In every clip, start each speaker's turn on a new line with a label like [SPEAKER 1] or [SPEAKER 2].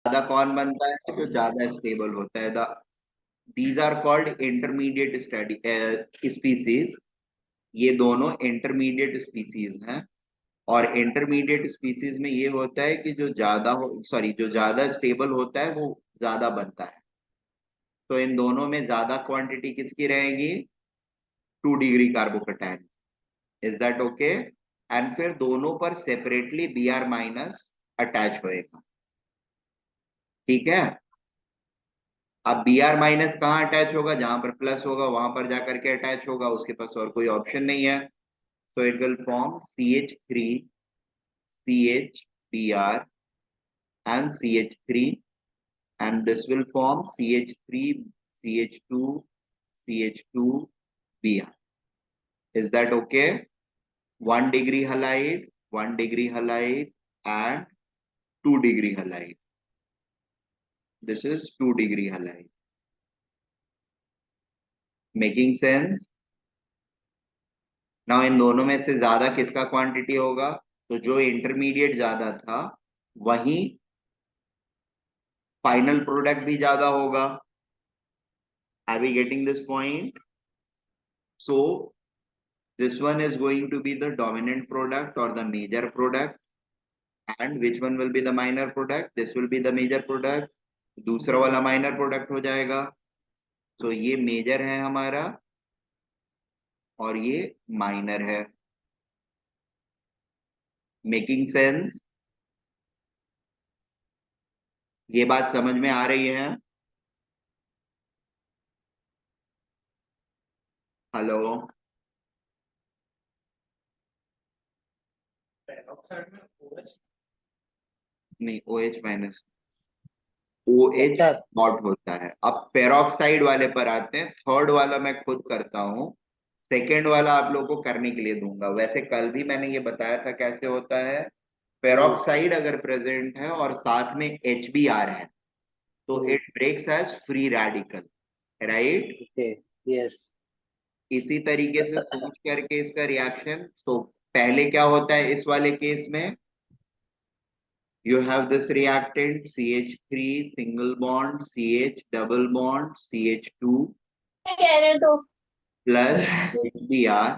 [SPEAKER 1] ज्यादा कौन बनता है? जो ज्यादा स्टेबल होता है। These are called intermediate species. ये दोनों इंटरमीडिएट स्पीसीज हैं। और इंटरमीडिएट स्पीसीज में ये होता है कि जो ज्यादा सॉरी जो ज्यादा स्टेबल होता है वो ज्यादा बनता है। तो इन दोनों में ज्यादा क्वांटिटी किसकी रहेगी? 2 degree carbocation. Is that okay? And फिर दोनों पर सेपरेटली Br माइनस अटैच होएगा। ठीक है। अब Br माइनस कहाँ अटैच होगा? जहां पर प्लस होगा वहां पर जाकर के अटैच होगा, उसके पास और कोई ऑप्शन नहीं है। तो it will form CH3 CH Br and CH3, and this will form CH3 CH2 CH2 Br. Is that okay? 1 degree halide, 1 degree halide, and 2 degree halide. This is 2 degree halide. Making sense? Now इन दोनों में से ज्यादा किसका quantity होगा? तो जो intermediate ज्यादा था वही फाइनल प्रोडक्ट भी ज्यादा होगा। Are we getting this point? So this one is going to be the dominant product or the major product, and which one will be the minor product? This will be the major product. दूसरा वाला minor product हो जाएगा। तो ये major है हमारा और ये माइनर है। Making sense? ये बात समझ में आ रही है? हेलो? नहीं, OH माइनस, OH
[SPEAKER 2] अच्छा।
[SPEAKER 1] नॉट होता है। अब पेरोक्साइड वाले पर आते हैं। थर्ड वाला मैं खुद करता हूँ, सेकेंड वाला आप लोगों को करने के लिए दूंगा। वैसे कल भी मैंने ये बताया था कैसे होता है।
[SPEAKER 2] हम्म।
[SPEAKER 1] पेरोक्साइड अगर प्रेजेंट है और साथ में HBr है तो
[SPEAKER 2] hmm.
[SPEAKER 1] It breaks as free radical, right?
[SPEAKER 2] Okay. Yes.
[SPEAKER 1] इसी तरीके से सोच करके इसका रिएक्शन। तो पहले क्या होता है इस वाले केस में? You have this reactant CH3 single bond CH double bond CH2
[SPEAKER 3] कह रहे हो तो
[SPEAKER 1] plus HBr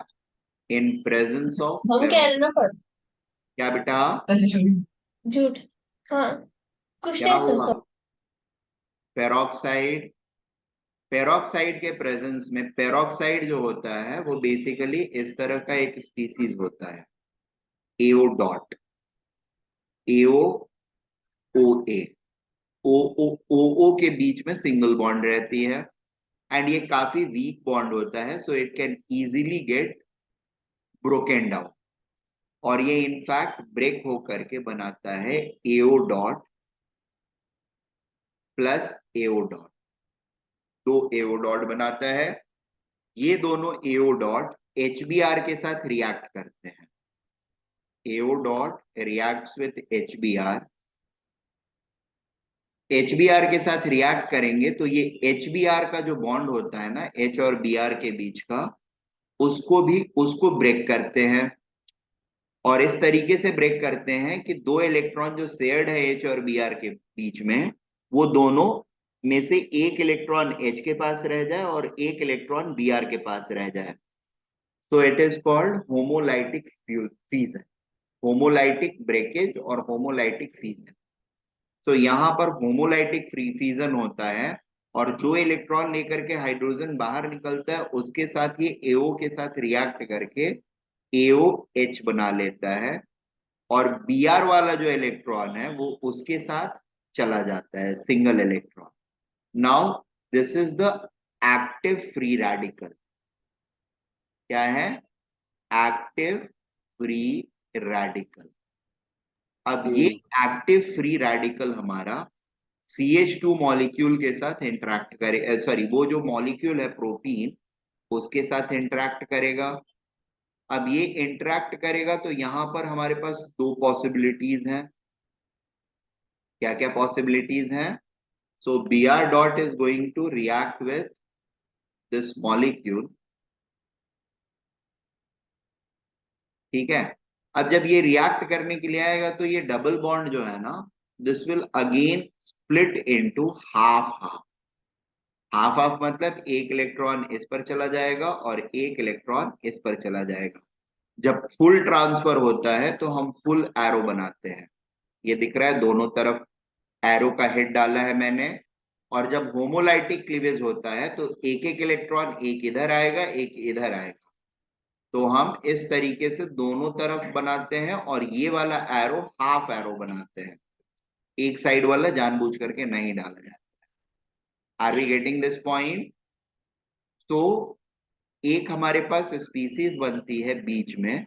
[SPEAKER 1] in presence of
[SPEAKER 3] हम कह रहे
[SPEAKER 1] peroxide।
[SPEAKER 3] ना पर
[SPEAKER 1] क्या बेटा?
[SPEAKER 3] झूठ। हाँ, कुछ
[SPEAKER 1] क्या
[SPEAKER 3] नहीं
[SPEAKER 1] हुआ?
[SPEAKER 3] सर।
[SPEAKER 1] पेरोक्साइड, पेरोक्साइड के प्रेजेंस में पेरोक्साइड जो होता है वो बेसिकली इस तरह का एक स्पीसीज होता है, एओ डॉट, एओ ओ ए, ओ ओ ओ ओ के बीच में सिंगल बॉन्ड रहती है। एंड ये काफी वीक बॉन्ड होता है, so it can easily get broken down. और ये इनफैक्ट ब्रेक होकर के बनाता है एओ डॉट प्लस एओ डॉट। दो एओ डॉट बनाता है। ये दोनों एओ डॉट HBr के साथ रिएक्ट करते हैं। AO dot reacts with HBr। HBr के साथ रिएक्ट करेंगे तो ये HBr का जो बॉन्ड होता है ना H और Br के बीच का, उसको ब्रेक करते हैं। और इस तरीके से ब्रेक करते हैं कि दो इलेक्ट्रॉन जो शेयर्ड है H और Br के बीच में, वो दोनों में से एक इलेक्ट्रॉन H के पास रह जाए और एक इलेक्ट्रॉन Br के पास रह जाए। तो it is called homolytic fusion, homolytic breakage और होमोलाइटिक फ्यूजन। तो यहाँ पर होमोलाइटिक फ्री फ्यूजन होता है और जो इलेक्ट्रॉन लेकर के हाइड्रोजन बाहर निकलता है उसके साथ ये एओ के साथ रिएक्ट करके एओ एच बना लेता है। और Br वाला जो इलेक्ट्रॉन है वो उसके साथ चला जाता है, single electron. Now this is the active free radical. क्या है? Active free radical. अब ये
[SPEAKER 2] हम्म।
[SPEAKER 1] एक्टिव फ्री रेडिकल हमारा CH2 मॉलिक्यूल के साथ इंटरेक्ट करे, सॉरी वो जो मॉलिक्यूल है प्रोटीन उसके साथ इंटरेक्ट करेगा। अब ये इंटरेक्ट करेगा तो यहां पर हमारे पास दो पॉसिबिलिटीज हैं। क्या क्या पॉसिबिलिटीज हैं? So Br dot is going to react with this molecule. ठीक है। अब जब ये रिएक्ट करने के लिए आएगा तो ये डबल बॉन्ड जो है ना, this will again split into half half. Half half मतलब एक इलेक्ट्रॉन इस पर चला जाएगा और एक इलेक्ट्रॉन इस पर चला जाएगा। जब फुल ट्रांसफर होता है तो हम फुल एरो बनाते हैं। ये दिख रहा है, दोनों तरफ एरो का हेड डाला है मैंने। और जब होमोलाइटिक क्लीवेज होता है तो एक एक इलेक्ट्रॉन, एक इधर आएगा एक इधर आएगा। तो हम इस तरीके से दोनों तरफ बनाते हैं और ये वाला एरो हाफ एरो बनाते हैं। एक साइड वाला जानबूझ करके नहीं डाला जाता। Are we getting this point? तो एक हमारे पास स्पीसीज बनती है बीच में।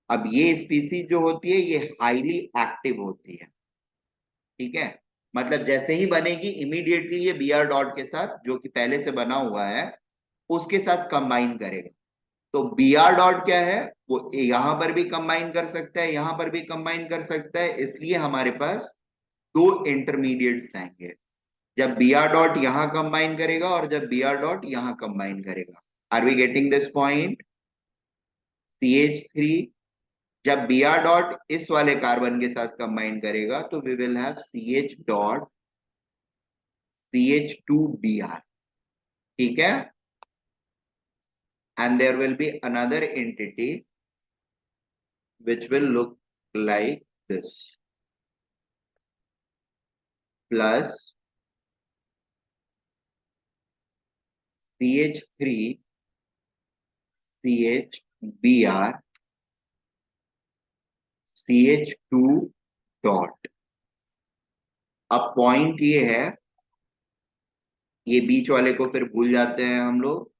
[SPEAKER 1] अब ये स्पीसीज जो होती है ये हाईली एक्टिव होती है। ठीक है, मतलब जैसे ही बनेगी इमीडिएटली ये बी आर डॉट के साथ, जो कि पहले से बना हुआ है, उसके साथ कंबाइन करेगा। तो बी आर डॉट क्या है, वो यहां पर भी कंबाइन कर सकता है, यहां पर भी कंबाइन कर सकता है। इसलिए हमारे पास दो इंटरमीडिएट्स आएंगे, जब बी आर डॉट यहां कंबाइन करेगा और जब बी आर डॉट यहां कंबाइन करेगा। Are we getting this point? CH3 जब बी आर डॉट इस वाले कार्बन के साथ कंबाइन करेगा तो we will have CH dot CH2Br। ठीक है, and there will be another entity which will look like this, plus CH3 CHBr CH2 dot. अब पॉइंट ये है, ये बीच वाले को फिर भूल जाते हैं हम लोग,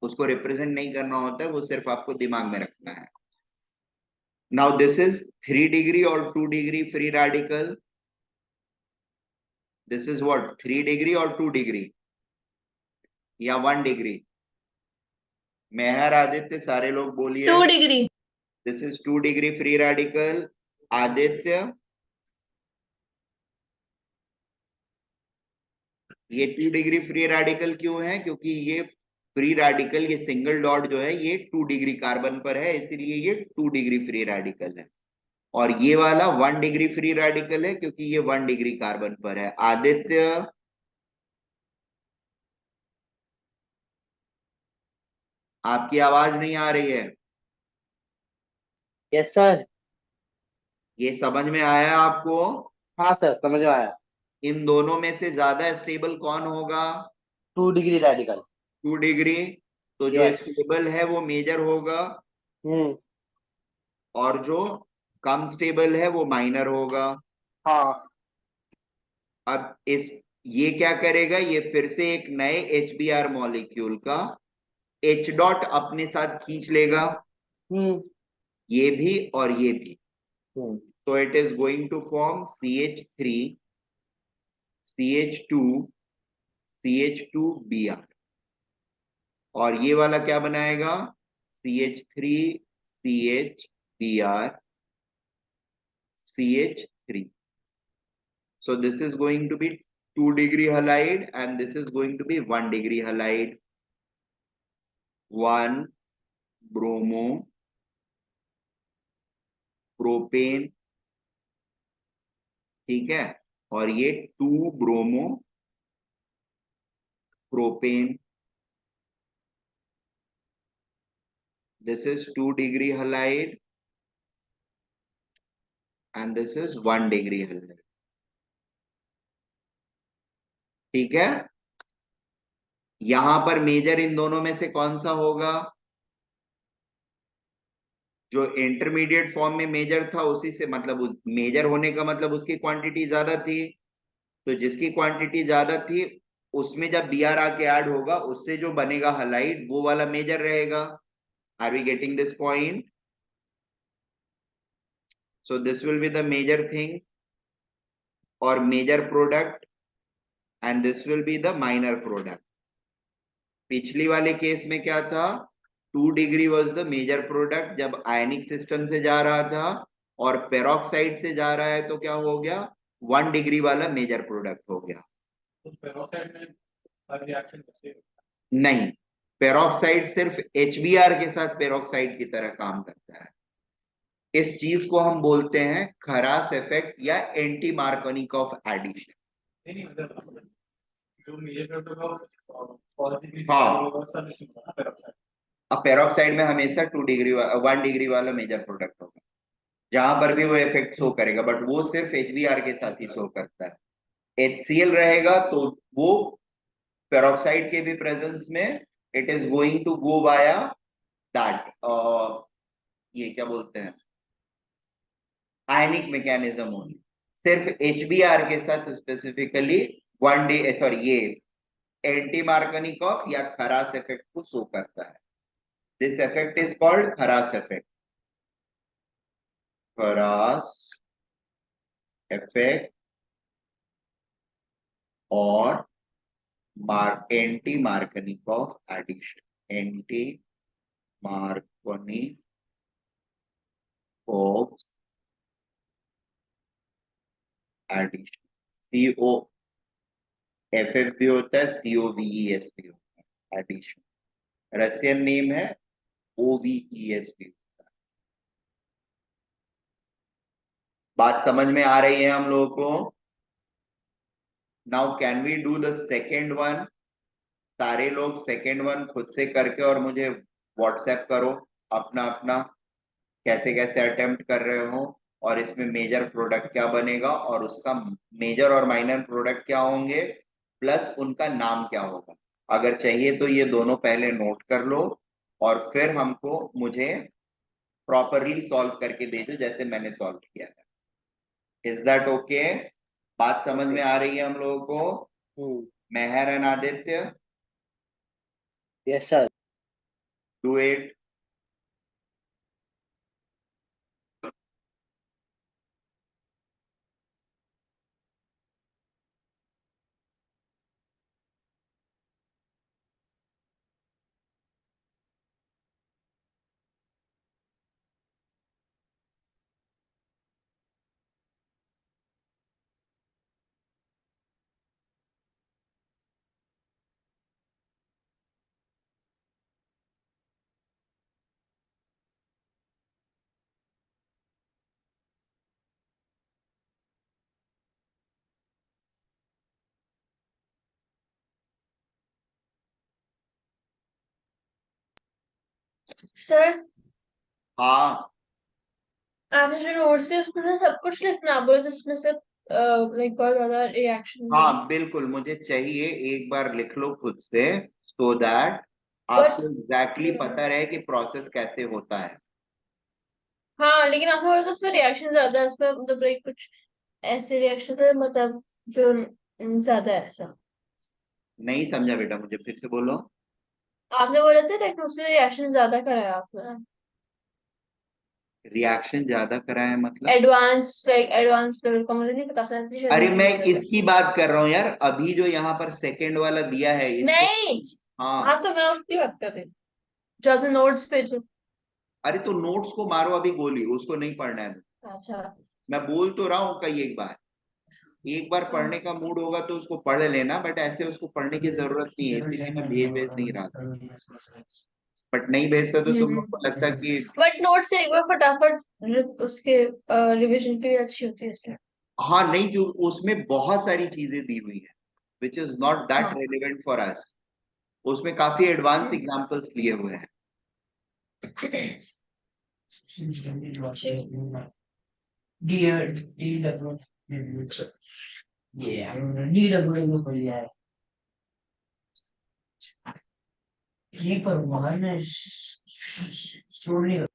[SPEAKER 1] उसको रिप्रेजेंट नहीं करना होता है, वो सिर्फ आपको दिमाग में रखना है। नाउ दिस इज 3 डिग्री और 2 degree free radical. This is what, 3 degree और 2 डिग्री या 1 डिग्री? मेहर, आदित्य, सारे लोग बोलिए।
[SPEAKER 3] 2 degree.
[SPEAKER 1] This is 2 degree free radical. Aditya, ये 2 डिग्री फ्री रेडिकल क्यों है? क्योंकि ये फ्री रेडिकल, ये सिंगल डॉट जो है ये 2 डिग्री कार्बन पर है, इसीलिए ये 2 डिग्री फ्री रेडिकल है। और ये वाला 1 डिग्री फ्री रेडिकल है क्योंकि ये 1 डिग्री कार्बन पर है। आदित्य, आपकी आवाज नहीं आ रही है।
[SPEAKER 2] Yes sir.
[SPEAKER 1] ये समझ में आया आपको?
[SPEAKER 2] हाँ सर, समझ में आया।
[SPEAKER 1] इन दोनों में से ज्यादा स्टेबल कौन होगा?
[SPEAKER 2] 2 डिग्री रेडिकल।
[SPEAKER 1] 2 डिग्री। तो जो
[SPEAKER 2] यस।
[SPEAKER 1] स्टेबल है वो मेजर होगा
[SPEAKER 2] हम्म।
[SPEAKER 1] और जो कम स्टेबल है वो माइनर होगा।
[SPEAKER 2] हाँ।
[SPEAKER 1] अब इस, ये क्या करेगा, ये फिर से एक नए HBr मॉलिक्यूल का H डॉट अपने साथ खींच लेगा,
[SPEAKER 2] हम्म।
[SPEAKER 1] ये भी और ये भी।
[SPEAKER 2] हम्म।
[SPEAKER 1] तो it is going to form CH3 CH2 CH2Br। और ये वाला क्या बनाएगा? CH3 CHBr CH3। So this is going to be 2 degree halide and this is going to be 1 degree halide. 1 bromo propane, ठीक है, और ये 2 bromo propane. This is 2 degree halide and this is 1 degree halide। ठीक है, यहां पर measure in दोनों में से कौन सा होगा? जो इंटरमीडिएट फॉर्म में मेजर था उसी से, मतलब उस मेजर होने का मतलब उसकी क्वांटिटी ज्यादा थी। तो जिसकी क्वांटिटी ज्यादा थी उसमें जब बी आर आके ऐड होगा उससे जो बनेगा हलाइड वो वाला मेजर रहेगा। Are we getting this point? So this will be the major thing और major product and this will be the minor product. पिछली वाले केस में क्या था? 2 degree was the major product जब आयनिक सिस्टम से जा रहा था, और पेरोक्साइड से जा रहा है तो क्या हो गया? 1 डिग्री वाला मेजर प्रोडक्ट हो गया।
[SPEAKER 4] तो पेरोक्साइड में हर रिएक्शन कैसे?
[SPEAKER 1] नहीं, पेरोक्साइड सिर्फ HBr के साथ पेरोक्साइड की तरह काम करता है। इस चीज को हम बोलते हैं खरास इफेक्ट या एंटी मार्कोनिकॉफ एडिशन।
[SPEAKER 4] नहीं मतलब जो मेजर प्रोडक्ट ऑफ पॉजिटिव
[SPEAKER 1] हाँ।
[SPEAKER 4] सब इसमें होगा ना peroxide।
[SPEAKER 1] अब पेरोक्साइड में हमेशा 2 डिग्री 1 डिग्री वाला मेजर प्रोडक्ट होगा, जहां पर भी वो इफेक्ट शो करेगा, बट वो सिर्फ HBr के साथ ही शो करता है। HCl रहेगा तो वो पेरोक्साइड के भी प्रेजेंस में it is going to go via that, ये क्या बोलते हैं, आयनिक मैकेनिज्म ओनली। सिर्फ HBr के साथ स्पेसिफिकली 1 डे सॉरी ये एंटी मार्कोनिकॉफ या खरास इफेक्ट को शो करता है। This effect is called Kharasch effect. Kharasch effect और anti Markovnikov addition, anti Markovnikov addition. CO FF भी होता है, COVES भी होता है, एडिशन रशियन नेम है, OVES भी होता है। बात समझ में आ रही है हम लोगों को? Now can we do the second one? सारे लोग सेकेंड वन खुद से करके और मुझे व्हाट्सएप करो अपना अपना कैसे कैसे अटेम्प्ट कर रहे हो, और इसमें मेजर प्रोडक्ट क्या बनेगा और उसका मेजर और माइनर प्रोडक्ट क्या होंगे, प्लस उनका नाम क्या होगा। अगर चाहिए तो ये दोनों पहले नोट कर लो और फिर हमको मुझे प्रॉपरली सॉल्व करके भेजो जैसे मैंने सॉल्व किया है। Is that okay? बात समझ में आ रही है हम लोगों को? Mehar and Aditya,
[SPEAKER 2] yes sir.
[SPEAKER 1] Do it.
[SPEAKER 3] Sir
[SPEAKER 1] हाँ
[SPEAKER 3] आपने जो नोट्स दिए उसमें से सब कुछ लिखना बोले जिसमें से लाइक बहुत ज्यादा रिएक्शन है।
[SPEAKER 1] हाँ बिल्कुल, मुझे चाहिए एक बार लिख लो खुद से, सो दैट
[SPEAKER 3] बट
[SPEAKER 1] आपको एग्जैक्टली पता रहे कि प्रोसेस कैसे होता है।
[SPEAKER 3] हाँ, लेकिन आपने बोला तो उसमें रिएक्शन ज्यादा है, उसमें मतलब लाइक कुछ ऐसे रिएक्शन है मतलब जो ज्यादा है ऐसा।
[SPEAKER 1] नहीं समझा बेटा, मुझे फिर से बोलो।
[SPEAKER 3] आपने बोला था लाइक उसमें रिएक्शन ज्यादा कराया आपने।
[SPEAKER 1] रिएक्शन ज्यादा करा है मतलब?
[SPEAKER 3] एडवांस लेवल का मुझे नहीं पता था, ऐसे शायद
[SPEAKER 1] अरे
[SPEAKER 3] मुझे
[SPEAKER 1] मैं
[SPEAKER 3] बोला था।
[SPEAKER 1] इसकी बात कर रहा हूँ यार, अभी जो यहाँ पर सेकंड वाला दिया है इसको।
[SPEAKER 3] नहीं। हाँ
[SPEAKER 1] हाँ।
[SPEAKER 3] तो मैं उसकी बात कर रही हूँ जो आपने नोट्स पे जो।
[SPEAKER 1] अरे तो नोट्स को मारो अभी गोली, उसको नहीं पढ़ना है।
[SPEAKER 3] अच्छा।
[SPEAKER 1] मैं बोल तो रहा हूँ कई एक बार पढ़ने का मूड होगा तो उसको पढ़ लेना, बट ऐसे उसको पढ़ने की जरूरत नहीं है, इसीलिए मैं भेज नहीं रहा था। बट नहीं भेजता तो तुम लोग को लगता कि
[SPEAKER 3] बट नोट्स एक बार फटाफट उसके रिवीजन के लिए अच्छी होती है इसलिए।
[SPEAKER 1] हाँ नहीं, क्यों उसमें बहुत सारी चीजें दी हुई है विच इज नॉट दैट
[SPEAKER 3] हाँ।
[SPEAKER 1] Relevant for us. उसमें काफी एडवांस एग्जांपल्स लिए हुए हैं।
[SPEAKER 5] Dear DW, yeah, DW को लिया है। ये पर वहाँ ने छोड़ने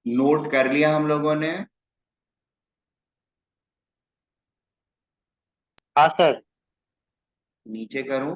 [SPEAKER 1] नोट कर लिया हम लोगों ने।
[SPEAKER 2] हाँ सर।
[SPEAKER 1] नीचे करूं?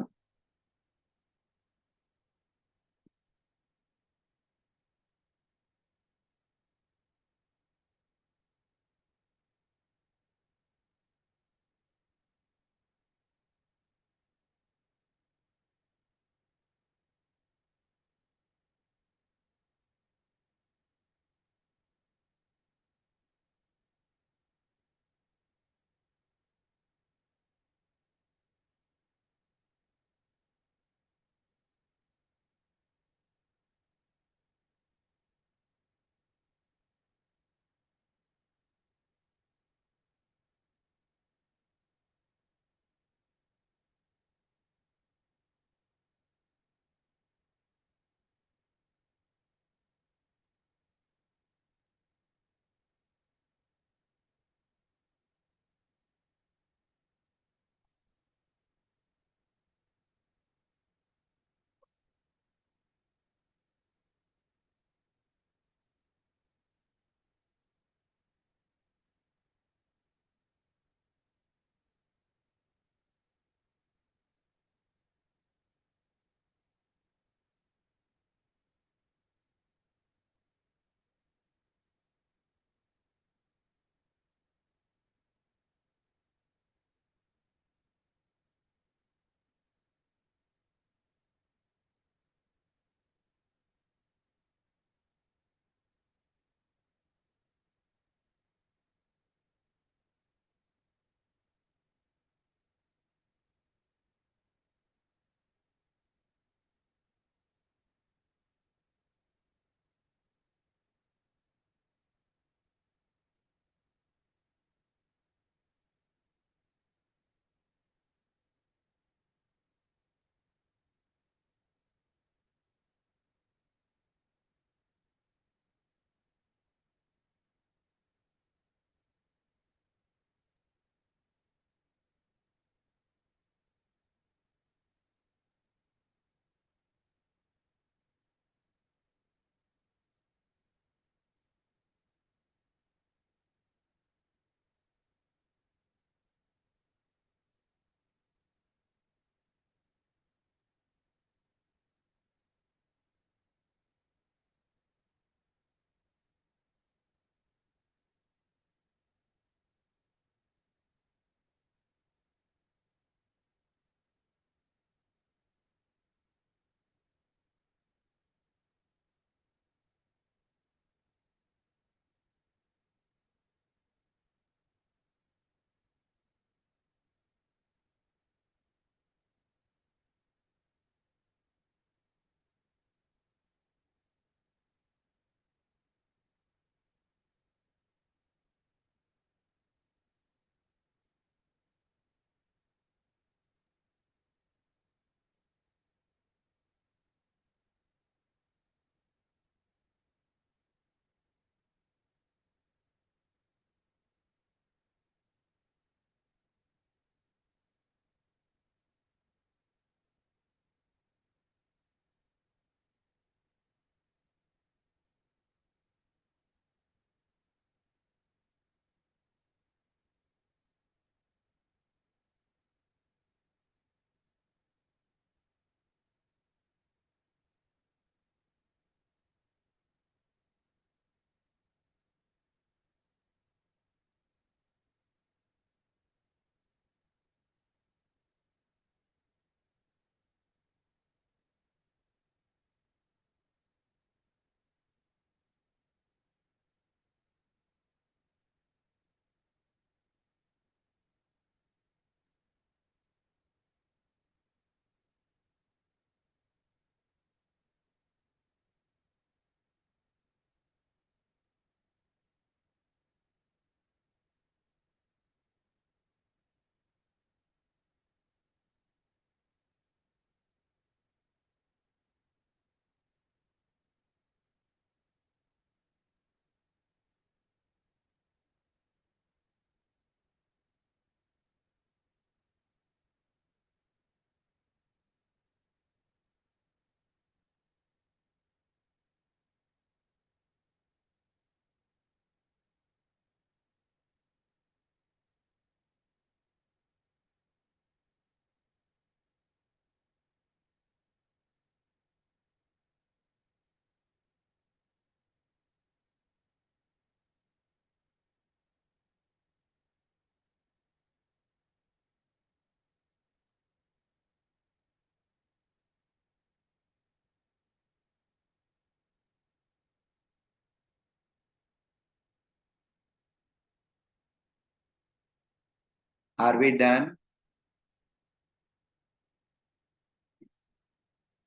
[SPEAKER 1] Are we done?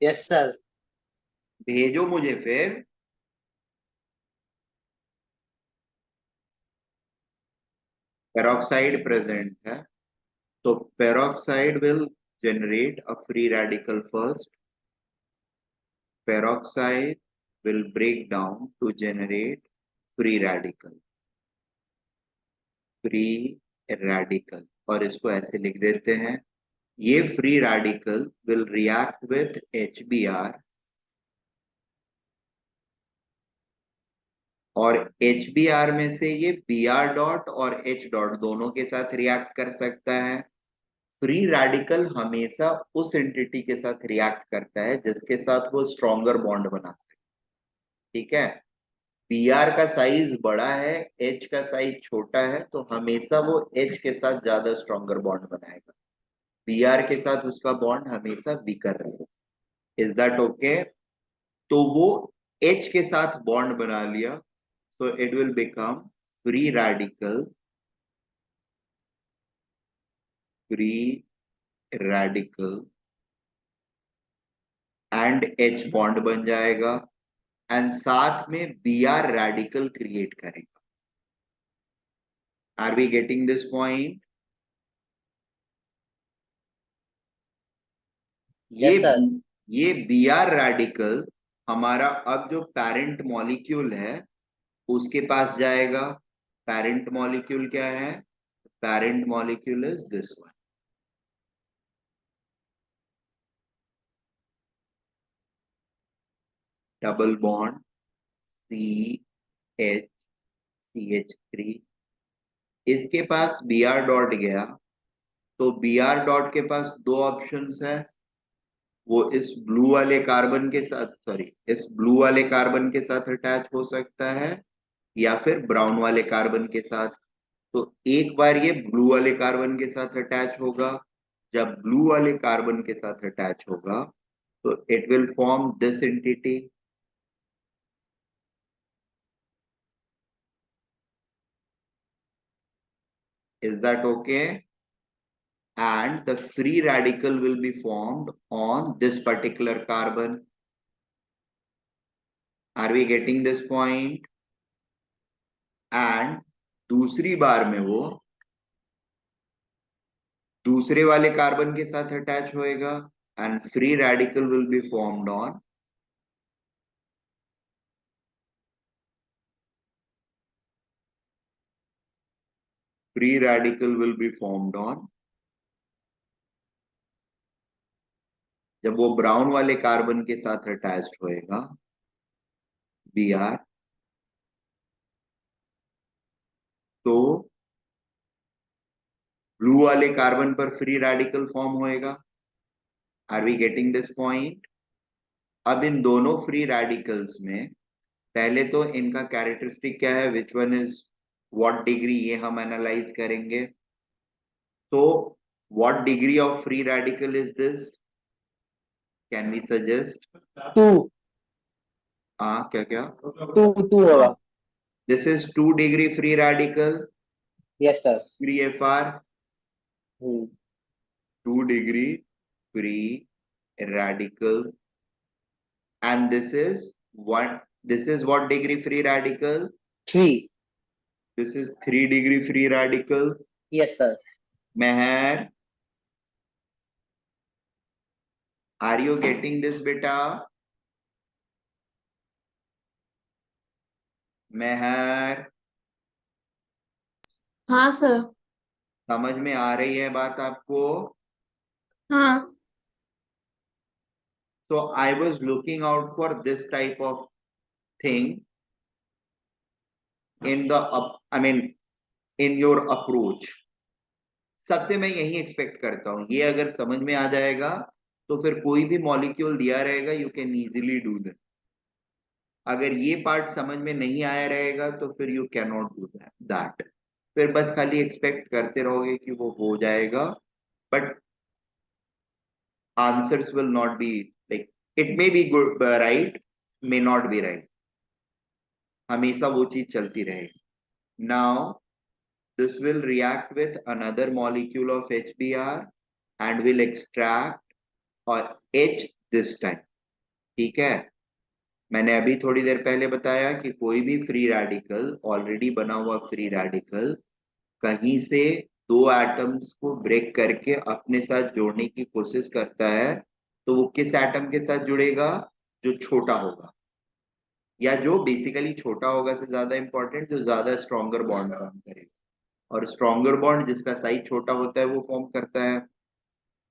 [SPEAKER 2] Yes sir.
[SPEAKER 1] भेजो मुझे फिर। पेरोक्साइड प्रेजेंट है, तो peroxide will generate a free radical first. Peroxide will break down to generate free radical. Free radical, और इसको ऐसे लिख देते हैं, ये free radical will react with HBr, और HBr में से ये Br डॉट और H डॉट दोनों के साथ रिएक्ट कर सकता है। फ्री रैडिकल हमेशा उस एंटिटी के साथ रिएक्ट करता है जिसके साथ वो स्ट्रॉन्गर बॉन्ड बना सके। ठीक है, Br का साइज बड़ा है, H का साइज छोटा है, तो हमेशा वो H के साथ ज्यादा स्ट्रॉन्गर बॉन्ड बनाएगा। Br के साथ उसका बॉन्ड हमेशा वीकर रहेगा। Is that okay? तो वो H के साथ बॉन्ड बना लिया, so it will become free radical and H bond बन जाएगा, एंड साथ में Br रेडिकल क्रिएट करेगा। Are we getting this point?
[SPEAKER 2] Yes, sir.
[SPEAKER 1] ये Br रेडिकल हमारा अब जो पेरेंट मॉलिक्यूल है उसके पास जाएगा। पेरेंट मॉलिक्यूल क्या है? Parent molecule is this one. Double bond CH3, इसके पास Br डॉट गया, तो Br डॉट के पास दो ऑप्शंस है, वो इस ब्लू वाले कार्बन के साथ, सॉरी, इस ब्लू वाले कार्बन के साथ अटैच हो सकता है या फिर ब्राउन वाले कार्बन के साथ। तो एक बार ये ब्लू वाले कार्बन के साथ अटैच होगा, जब ब्लू वाले कार्बन के साथ अटैच होगा तो it will form this entity. Is that okay? And the free radical will be formed on this particular carbon. Are we getting this point? And दूसरी बार में वो दूसरे वाले कार्बन के साथ अटैच होएगा and free radical will be formed on जब वो ब्राउन वाले कार्बन के साथ अटैच्ड होएगा Br, तो ब्लू वाले कार्बन पर फ्री रेडिकल फॉर्म होएगा। Are we getting this point? अब इन दोनों फ्री रेडिकल्स में पहले तो इनका कैरेक्टरिस्टिक क्या है, which one is what degree, ये हम एनालाइज करेंगे। तो what degree of free radical is this? Can we suggest?
[SPEAKER 2] 2
[SPEAKER 1] क्या क्या?
[SPEAKER 2] 2 होगा।
[SPEAKER 1] This is 2 degree free radical.
[SPEAKER 2] Yes sir.
[SPEAKER 1] Free FR,
[SPEAKER 2] 2
[SPEAKER 1] 2 degree free radical, and this is what degree free radical?
[SPEAKER 2] 3
[SPEAKER 1] This is 3 degree free radical.
[SPEAKER 2] Yes sir.
[SPEAKER 1] Meher, are you getting this beta? मेहर,
[SPEAKER 3] हाँ sir.
[SPEAKER 1] समझ में आ रही है बात आपको?
[SPEAKER 3] हाँ।
[SPEAKER 1] So I was looking out for this type of thing in the in your approach. सबसे मैं यही एक्सपेक्ट करता हूँ, ये अगर समझ में आ जाएगा तो फिर कोई भी मॉलिक्यूल दिया रहेगा you can easily do that. अगर ये पार्ट समझ में नहीं आया रहेगा तो फिर you can not do that. फिर बस खाली एक्सपेक्ट करते रहोगे कि वो हो जाएगा, but answers will not be like, it may be good right, may not be right, हमेशा वो चीज चलती रहेगी। Now this will react with another molecule of HBr and will extract और H this time. ठीक है, मैंने अभी थोड़ी देर पहले बताया कि कोई भी फ्री रेडिकल, ऑलरेडी बना हुआ फ्री रेडिकल, कहीं से दो एटम्स को ब्रेक करके अपने साथ जोड़ने की कोशिश करता है, तो वो किस एटम के साथ जुड़ेगा? जो छोटा होगा, या जो बेसिकली छोटा होगा से ज्यादा इंपॉर्टेंट, जो ज्यादा स्ट्रॉन्गर बॉन्ड फॉर्म करेगा। और स्ट्रॉन्गर बॉन्ड जिसका साइज छोटा होता है वो फॉर्म करता है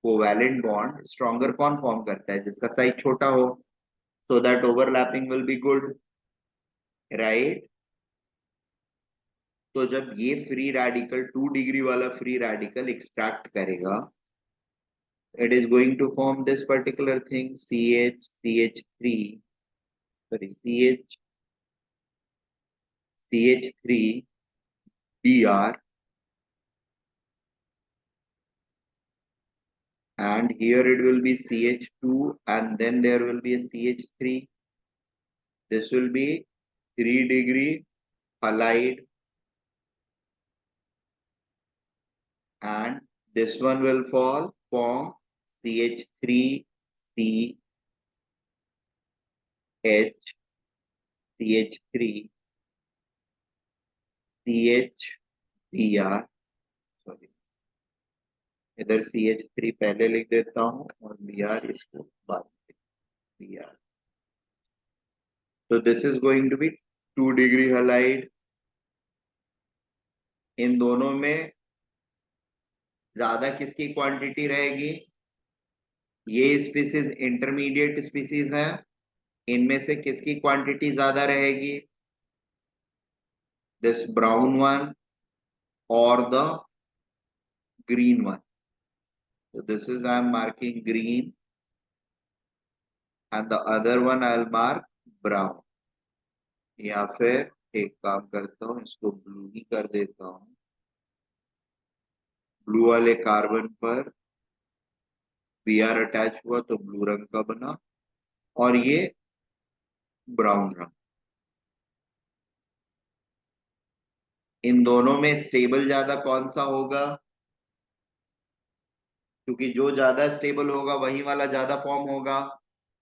[SPEAKER 1] कोवैलेंट बॉन्ड। स्ट्रॉन्गर कौन फॉर्म करता है? जिसका साइज छोटा हो, so that overlapping will be good, right? तो जब ये फ्री रेडिकल 2 डिग्री वाला फ्री रेडिकल एक्सट्रैक्ट करेगा, it is going to form this particular thing, CH3, sorry, CH3Br, and here it will be CH2 and then there will be a CH3. This will be 3 degree halide, and this one will form CH3CH, CH3 CHBr, sorry, इधर CH3 पहले लिख देता हूं और Br इसको बाद में, Br. So this is going to be 2 degree halide. इन दोनों में ज्यादा किसकी क्वांटिटी रहेगी? ये स्पीसीज इंटरमीडिएट स्पीसीज है, इनमें से किसकी क्वांटिटी ज्यादा रहेगी? दिस ब्राउन वन और the green one. So this is I am marking green and the other one I'll mark brown. या फिर एक काम करता हूँ, इसको ब्लू ही कर देता हूँ। ब्लू वाले कार्बन पर Br अटैच हुआ तो ब्लू रंग का बना, और ये ब्राउन रंग। इन दोनों में स्टेबल ज्यादा कौन सा होगा? क्योंकि जो ज्यादा स्टेबल होगा वही वाला ज्यादा फॉर्म होगा।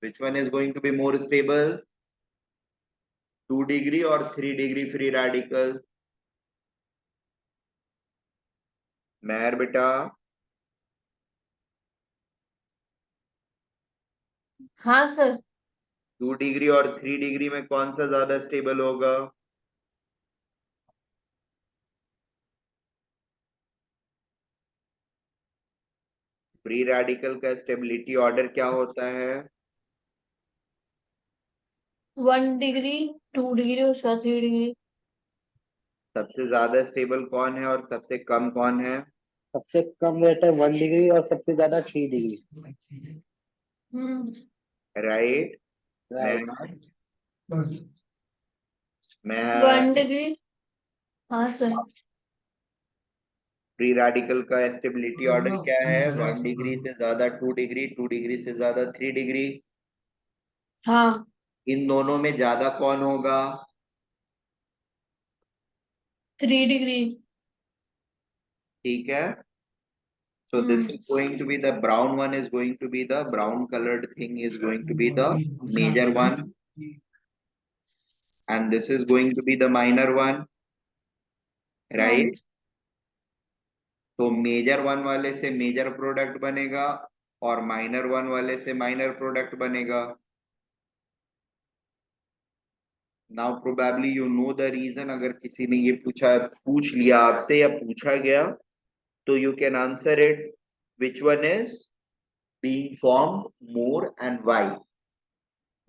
[SPEAKER 1] Which one is going to be more stable? 2 degree और 3 डिग्री फ्री रेडिकल। मेहर बेटा,
[SPEAKER 3] हाँ सर।
[SPEAKER 1] 2 डिग्री और 3 डिग्री में कौन सा ज्यादा स्टेबल होगा? फ्री रेडिकल का स्टेबिलिटी ऑर्डर क्या होता है?
[SPEAKER 3] 1 डिग्री, 2 डिग्री, उसका 3 डिग्री।
[SPEAKER 1] सबसे ज्यादा स्टेबल कौन है और सबसे कम कौन है?
[SPEAKER 2] सबसे कम रहता है 1 डिग्री और सबसे ज्यादा 3 डिग्री।
[SPEAKER 3] हम्म।
[SPEAKER 1] राइट।
[SPEAKER 2] राइट।
[SPEAKER 1] मैं
[SPEAKER 3] 1 डिग्री। हाँ सर।
[SPEAKER 1] फ्री रेडिकल का स्टेबिलिटी ऑर्डर क्या है? 1 डिग्री से ज्यादा 2 डिग्री, 2 डिग्री से ज्यादा 3 डिग्री।
[SPEAKER 3] हाँ।
[SPEAKER 1] इन दोनों में ज्यादा कौन होगा?
[SPEAKER 3] 3 डिग्री।
[SPEAKER 1] ठीक है। So this is going to be the brown one, is going to be the brown colored thing is going to be the major one, and this is going to be the minor one, right? तो major one वाले से major product बनेगा और minor one वाले से minor product बनेगा। Now probably you know the reason. अगर किसी ने ये पूछ लिया आपसे या पूछा गया, तो you can answer it which one is being formed more and why.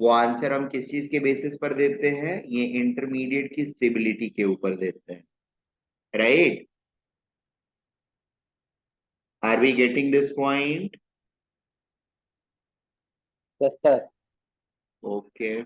[SPEAKER 1] वो आंसर हम किस चीज के बेसिस पर देते हैं? ये इंटरमीडिएट की स्टेबिलिटी के ऊपर देते हैं, right? Are we getting this point?
[SPEAKER 2] Yes sir.
[SPEAKER 1] Okay.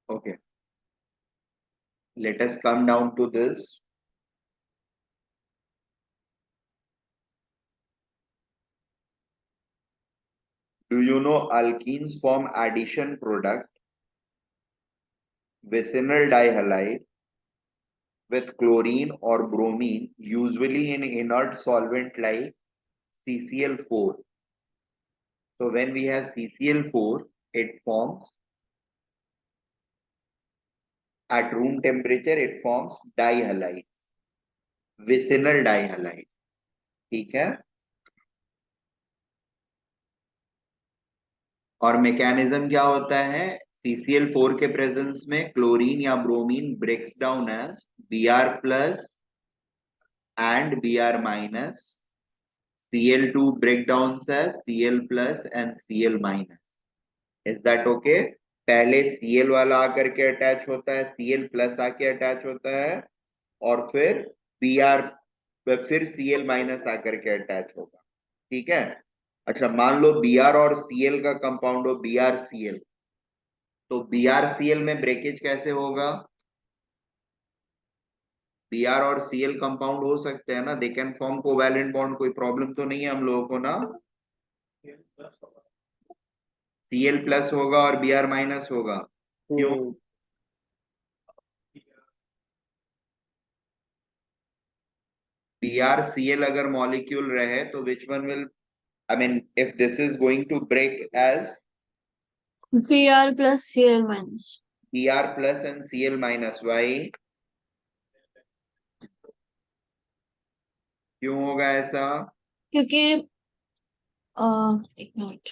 [SPEAKER 1] Okay, let us come down to this. Do you know alkenes form addition product vicinal dihalide with chlorine or bromine, usually in inert solvent like CCl4. So when we have CCl4, it forms at room temperature, it forms dihalide, vicinal dihalide. ठीक है, और mechanism क्या होता है? CCl4 के presence में chlorine या bromine breaks down as Br plus and Br minus, Cl2 breakdowns as Cl plus and Cl minus. Is that okay? पहले Cl वाला आकर के अटैच होता है, Cl प्लस आके अटैच होता है, और फिर Br फिर Cl माइनस आकर के अटैच होगा। ठीक है, अच्छा मान लो Br और Cl का कंपाउंड हो BrCl, तो BrCl में ब्रेकेज कैसे होगा? Br और Cl कंपाउंड हो सकते हैं ना, they can form covalent bond, कोई प्रॉब्लम तो नहीं है हम लोगों को ना। Cl प्लस होगा और Br माइनस होगा, क्यों? BrCl अगर मॉलिक्यूल रहे तो which one will, I mean if this is going to break as
[SPEAKER 3] Br plus Cl minus.
[SPEAKER 1] Br plus and Cl minus, why? क्यों होगा ऐसा?
[SPEAKER 3] क्योंकि एक minute,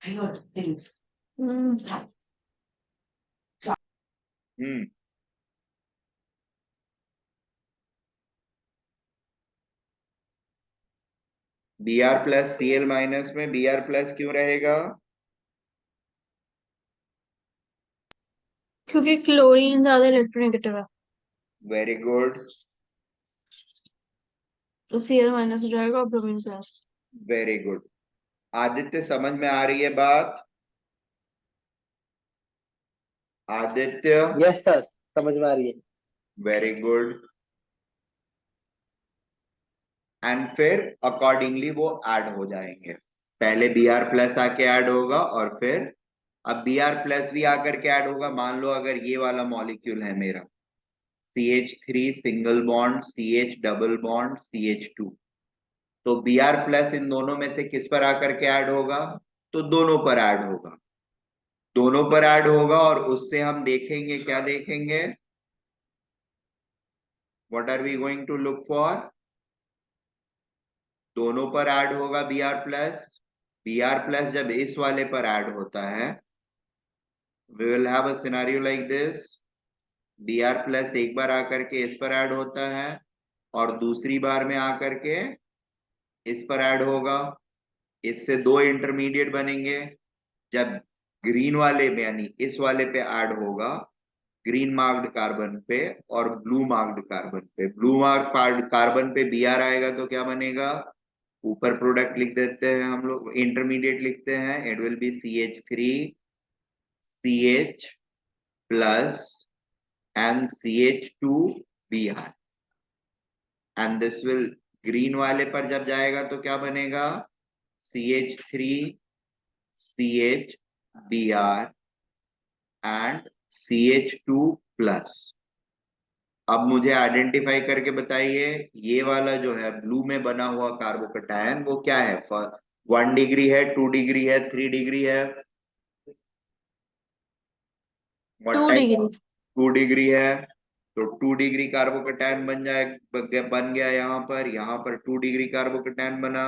[SPEAKER 5] I got things.
[SPEAKER 1] Hmm, Br plus Cl minus में Br plus क्यों रहेगा?
[SPEAKER 3] क्योंकि chlorine ज्यादा इलेक्ट्रोनेगेटिव है,
[SPEAKER 1] वेरी गुड,
[SPEAKER 3] तो Cl माइनस हो जाएगा और bromine plus.
[SPEAKER 1] Very good. Aditya समझ में आ रही है बात? आदित्य,
[SPEAKER 2] यस सर, समझ में आ रही है।
[SPEAKER 1] Very good. एंड फिर अकॉर्डिंगली वो ऐड हो जाएंगे, पहले Br प्लस आके ऐड होगा और फिर अब Br प्लस भी आकर के ऐड होगा। मान लो अगर ये वाला मॉलिक्यूल है मेरा CH3 single bond CH double bond CH2, तो Br प्लस इन दोनों में से किस पर आकर के ऐड होगा? तो दोनों पर ऐड होगा, दोनों पर ऐड होगा, और उससे हम देखेंगे, क्या देखेंगे? What are we going to look for? दोनों पर ऐड होगा Br प्लस। Br प्लस जब इस वाले पर ऐड होता है, we will have a scenario like this, Br plus एक बार आकर के इस पर ऐड होता है और दूसरी बार में आकर के इस पर ऐड होगा, इससे दो इंटरमीडिएट बनेंगे। जब ग्रीन वाले में यानी इस वाले पे ऐड होगा, ग्रीन मार्क्ड कार्बन पे और ब्लू मार्क्ड कार्बन पे, ब्लू मार्क्ड कार्बन पे Br आएगा तो क्या बनेगा? ऊपर प्रोडक्ट लिख देते हैं हम लोग, इंटरमीडिएट लिखते हैं, it will be CH3 CH plus and CH2 Br, and this will, green वाले पर जब जाएगा तो क्या बनेगा? CH3 CH Br and CH2 plus. अब मुझे आइडेंटिफाई करके बताइए, ये वाला जो है ब्लू में बना हुआ कार्बोकैटायन वो क्या है? 1 डिग्री है, 2 डिग्री है, 3 डिग्री है?
[SPEAKER 3] 2 डिग्री।
[SPEAKER 1] 2 डिग्री है, तो 2 डिग्री कार्बोकैटायन बन गया यहाँ पर 2 डिग्री कार्बोकैटायन बना।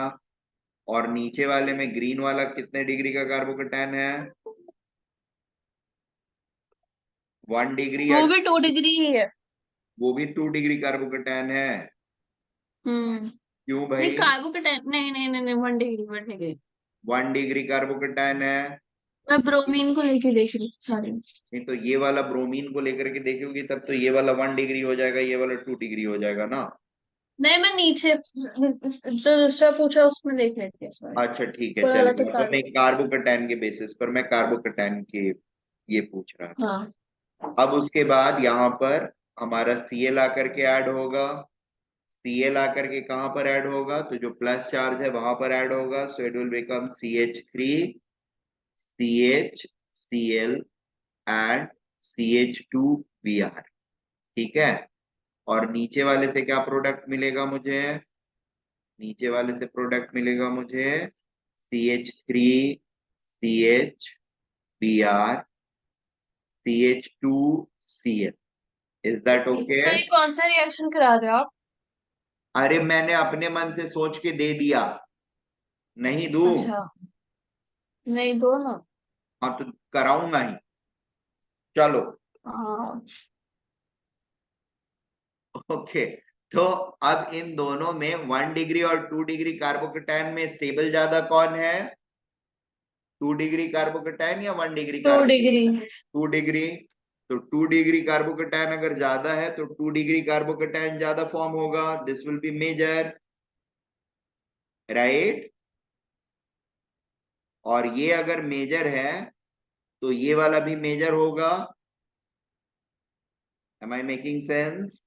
[SPEAKER 1] और नीचे वाले में ग्रीन वाला कितने डिग्री का कार्बोकैटायन है? 1 डिग्री,
[SPEAKER 3] वो भी 2 डिग्री ही है।
[SPEAKER 1] वो भी 2 डिग्री कार्बोकैटायन है। क्यों भाई?
[SPEAKER 3] नहीं, कार्बोकैटायन नहीं नहीं नहीं 1 डिग्री 1 डिग्री
[SPEAKER 1] 1 डिग्री कार्बोकैटायन है।
[SPEAKER 3] मैं ब्रोमीन को लेके देख रही थी सारे।
[SPEAKER 1] नहीं तो ये वाला ब्रोमीन को लेकर के देखोगी तब तो ये वाला 1 डिग्री हो जाएगा, ये वाला 2 डिग्री हो जाएगा ना।
[SPEAKER 3] नहीं, मैं नीचे जो दूसरा पूछा उसमें देख लेती हूँ इस बार।
[SPEAKER 1] अच्छा ठीक है
[SPEAKER 3] पूरा वाला तो
[SPEAKER 1] चलेगा, तो मैं कार्बोकैटायन के बेसिस पर मैं कार्बोकैटायन के ये पूछ रहा था।
[SPEAKER 3] हाँ।
[SPEAKER 1] अब उसके बाद यहाँ पर हमारा Cl आकर के ऐड होगा। Cl आकर के कहाँ पर ऐड होगा, तो जो प्लस चार्ज है वहां पर ऐड होगा, so it will become CH3 CH Cl and CH2Br। ठीक है, और नीचे वाले से क्या प्रोडक्ट मिलेगा मुझे, नीचे वाले से प्रोडक्ट मिलेगा मुझे CH3 CH Br CH2Cl। Is that okay?
[SPEAKER 3] Sir ये कौन सा रिएक्शन करा रहे हो आप?
[SPEAKER 1] अरे मैंने अपने मन से सोच के दे दिया, नहीं दूं?
[SPEAKER 3] अच्छा, नहीं दो ना।
[SPEAKER 1] हाँ तो कराऊंगा ही। चलो
[SPEAKER 3] हाँ।
[SPEAKER 1] ओके, तो अब इन दोनों में 1 डिग्री और 2 डिग्री कार्बोकैटायन में स्टेबल ज्यादा कौन है, 2 डिग्री कार्बोकैटायन या 1 डिग्री
[SPEAKER 3] 2 डिग्री।
[SPEAKER 1] कार्बोकैटायन? 2 डिग्री। तो 2 डिग्री कार्बोकैटायन अगर ज्यादा है तो 2 डिग्री कार्बोकैटायन ज्यादा फॉर्म होगा, this will be major, right? और ये अगर मेजर है तो ये वाला भी मेजर होगा। Am I making sense?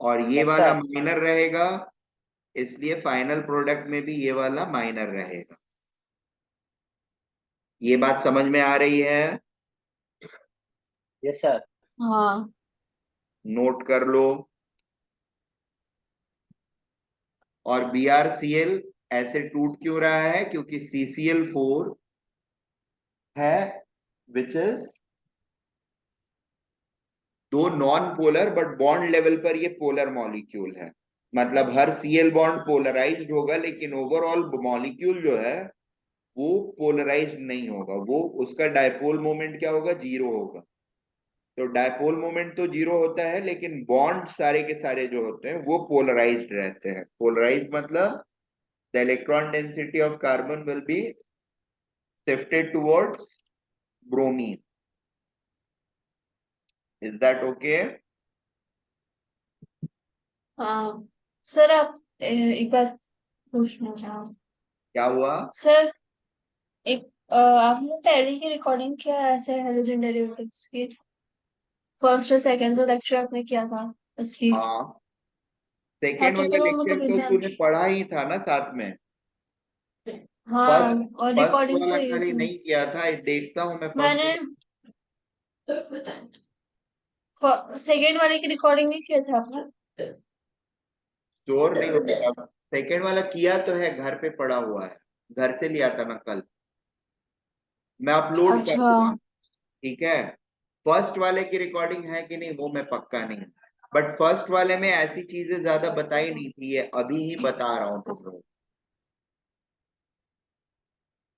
[SPEAKER 1] और ये
[SPEAKER 2] यस
[SPEAKER 1] वाला
[SPEAKER 2] सर।
[SPEAKER 1] माइनर रहेगा, इसलिए फाइनल प्रोडक्ट में भी ये वाला माइनर रहेगा। ये बात समझ में आ रही है?
[SPEAKER 2] Yes sir.
[SPEAKER 3] हाँ।
[SPEAKER 1] नोट कर लो। और BrCl ऐसे टूट क्यों रहा है, क्योंकि CCl4 है विच इज दो non polar but bond level पर ये पोलर मॉलिक्यूल है। मतलब हर Cl बॉन्ड पोलराइज्ड होगा लेकिन ओवरऑल मॉलिक्यूल जो है वो पोलराइज्ड नहीं होगा, वो उसका डायपोल मोमेंट क्या होगा, 0 होगा। तो डायपोल मोमेंट तो 0 होता है लेकिन बॉन्ड सारे के सारे जो होते हैं वो पोलराइज्ड रहते हैं। पोलराइज्ड मतलब the electron density of carbon will be shifted towards bromine. Is that okay?
[SPEAKER 3] हाँ सर, आप एक बात पूछना चाहो?
[SPEAKER 1] क्या हुआ?
[SPEAKER 3] सर, एक आपने पहले की रिकॉर्डिंग किया है ऐसे हेलोजन डेरिवेटिव्स की? फर्स्ट और सेकंड जो लेक्चर आपने किया था उसकी?
[SPEAKER 1] हाँ,
[SPEAKER 3] हाँ,
[SPEAKER 1] सेकेंड
[SPEAKER 3] तो
[SPEAKER 1] वाला
[SPEAKER 3] फिर वो मेरे को
[SPEAKER 1] लेक्चर तो
[SPEAKER 3] ध्यान।
[SPEAKER 1] तूने पढ़ा ही था ना साथ में।
[SPEAKER 3] हाँ,
[SPEAKER 1] फर्स्ट
[SPEAKER 3] और
[SPEAKER 1] फर्स्ट
[SPEAKER 3] रिकॉर्डिंग
[SPEAKER 1] वाला
[SPEAKER 3] चाहिए
[SPEAKER 1] खाली
[SPEAKER 3] थी।
[SPEAKER 1] नहीं किया था, देखता हूँ मैं फर्स्ट।
[SPEAKER 3] मैंने सेकंड वाले की रिकॉर्डिंग नहीं किया था आपने?
[SPEAKER 1] श्योर नहीं होता, सेकेंड वाला किया तो है, घर पे पड़ा हुआ है, घर से लिया था ना कल, मैं अपलोड कर
[SPEAKER 3] अच्छा।
[SPEAKER 1] दूंगा। ठीक है, फर्स्ट वाले की रिकॉर्डिंग है कि नहीं वो मैं पक्का नहीं, बट फर्स्ट वाले में ऐसी चीजें ज्यादा बताई नहीं थी, ये अभी ही बता रहा हूँ तुम लोग।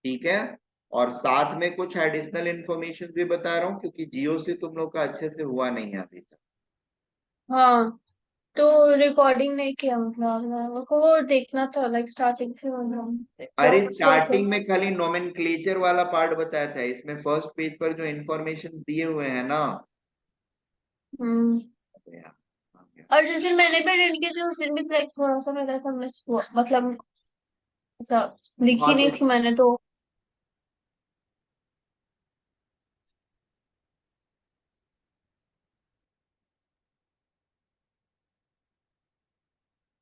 [SPEAKER 1] ठीक है, और साथ में कुछ एडिशनल इंफॉर्मेशन भी बता रहा हूँ क्योंकि जियो से तुम लोग का अच्छे से हुआ नहीं है अभी तक।
[SPEAKER 3] हाँ, तो रिकॉर्डिंग नहीं किया मतलब आपने? मेरे को वो देखना था, लाइक स्टार्टिंग से मतलब
[SPEAKER 1] अरे
[SPEAKER 3] क्या हुआ था।
[SPEAKER 1] स्टार्टिंग में खाली नोमेनक्लेचर वाला पार्ट बताया था, इसमें फर्स्ट पेज पर जो इंफॉर्मेशन दिए हुए हैं ना।
[SPEAKER 3] हम्म।
[SPEAKER 1] अबे यार, आ गया।
[SPEAKER 3] और जिस दिन मैंने भी अटेंड की थी उस दिन भी लाइक थोड़ा सा मेरा ऐसा मिस हुआ, मतलब ऐसा
[SPEAKER 1] हाँ
[SPEAKER 3] लिखी नहीं
[SPEAKER 1] तो
[SPEAKER 3] थी मैंने तो।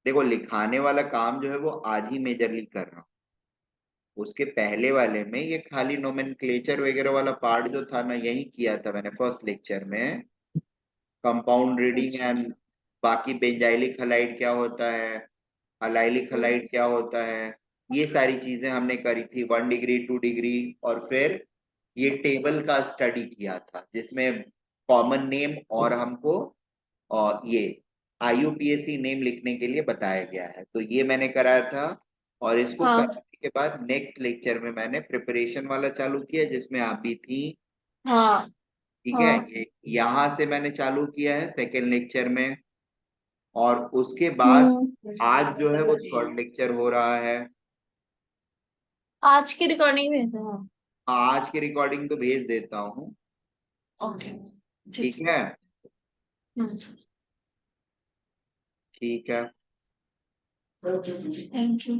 [SPEAKER 1] देखो, लिखाने वाला काम जो है वो आज ही मेजरली कर रहा हूँ, उसके पहले वाले में ये खाली नोमेनक्लेचर वगैरह वाला पार्ट जो था ना यही किया था मैंने फर्स्ट लेक्चर में। कंपाउंड रीडिंग
[SPEAKER 3] अच्छा।
[SPEAKER 1] एंड बाकी बेंजाइलिक हलाइड क्या होता है, अलाइलिक हलाइड क्या होता है, ये सारी चीजें हमने करी थी, 1 डिग्री 2 डिग्री। और फिर ये टेबल का स्टडी किया था जिसमें कॉमन नेम और हमको और ये IUPAC नेम लिखने के लिए बताया गया है, तो ये मैंने कराया था। और इसको
[SPEAKER 3] हाँ।
[SPEAKER 1] करने के बाद नेक्स्ट लेक्चर में मैंने प्रिपरेशन वाला चालू किया जिसमें आप भी थी।
[SPEAKER 3] हाँ।
[SPEAKER 1] ठीक है,
[SPEAKER 3] हाँ।
[SPEAKER 1] ये यहाँ से मैंने चालू किया है सेकेंड लेक्चर में, और उसके बाद
[SPEAKER 3] हम्म।
[SPEAKER 1] आज जो है वो थर्ड लेक्चर हो रहा है।
[SPEAKER 3] आज की रिकॉर्डिंग भेज देना।
[SPEAKER 1] आज की रिकॉर्डिंग तो भेज देता हूँ।
[SPEAKER 3] ओके।
[SPEAKER 1] ठीक
[SPEAKER 3] ठीक है।
[SPEAKER 1] है,
[SPEAKER 3] हम्म।
[SPEAKER 1] ठीक है,
[SPEAKER 3] थैंक यू।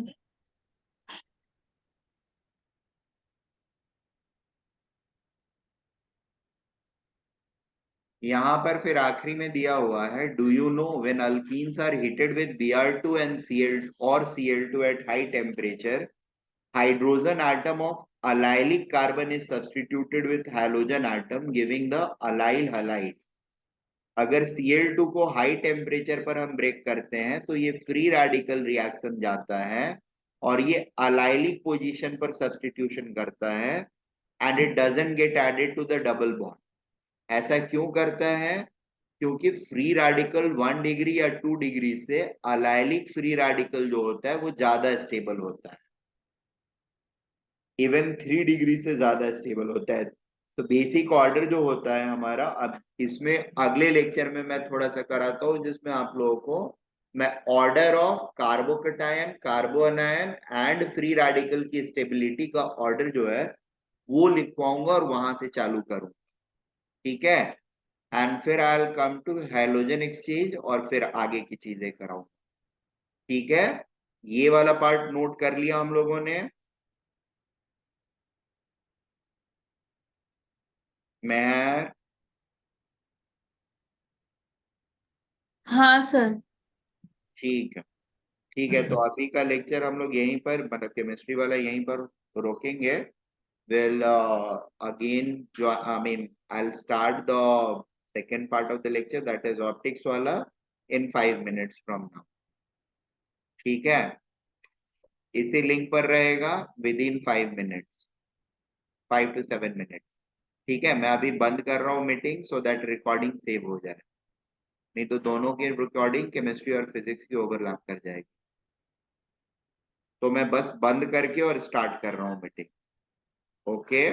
[SPEAKER 1] यहाँ पर फिर आखिरी में दिया हुआ है, do you know when alkenes are heated with Br2 and Cl2 at high temperature, hydrogen atom of allylic carbon is substituted with halogen atom giving the allyl halide। अगर Cl2 को हाई टेम्परेचर पर हम break करते हैं तो ये free radical reaction जाता है और ये अलाइलिक पोजीशन पर सब्स्टिट्यूशन करता है and it doesn't get added to the double bond. ऐसा क्यों करता है? क्योंकि फ्री रेडिकल 1 डिग्री या 2 डिग्री से अलाइलिक फ्री रेडिकल जो होता है वो ज्यादा स्टेबल होता है, इवन 3 डिग्री से ज्यादा स्टेबल होता है। तो बेसिक ऑर्डर जो होता है हमारा, अब इसमें अगले लेक्चर में मैं थोड़ा सा कराता हूँ जिसमें आप लोगों को मैं order of carbocation, carbanion and free radical की स्टेबिलिटी का ऑर्डर जो है वो लिखवाऊंगा और वहां से चालू करूंगा। ठीक है, एंड फिर I will come to halogen exchange और फिर आगे की चीजें कराऊंगा। ठीक है, ये वाला पार्ट नोट कर लिया हम लोगों ने। मैं
[SPEAKER 3] हाँ सर।
[SPEAKER 1] ठीक है, ठीक है, तो अभी का लेक्चर हम लोग यहीं पर, मतलब केमिस्ट्री वाला यहीं पर रोकेंगे। वेल अगेन जो I mean I start the second part of the lecture, that is optics वाला, इन 5 मिनट्स फ्रॉम नाउ। ठीक है, इसी लिंक पर रहेगा with in 5 minutes, 5 to 7 minute. ठीक है, मैं अभी बंद कर रहा हूँ meeting so that recording save हो जाए, नहीं तो दोनों की रिकॉर्डिंग केमिस्ट्री और फिजिक्स की ओवरलैप कर जाएगी। तो मैं बस बंद करके और स्टार्ट कर रहा हूँ मीटिंग। ओके।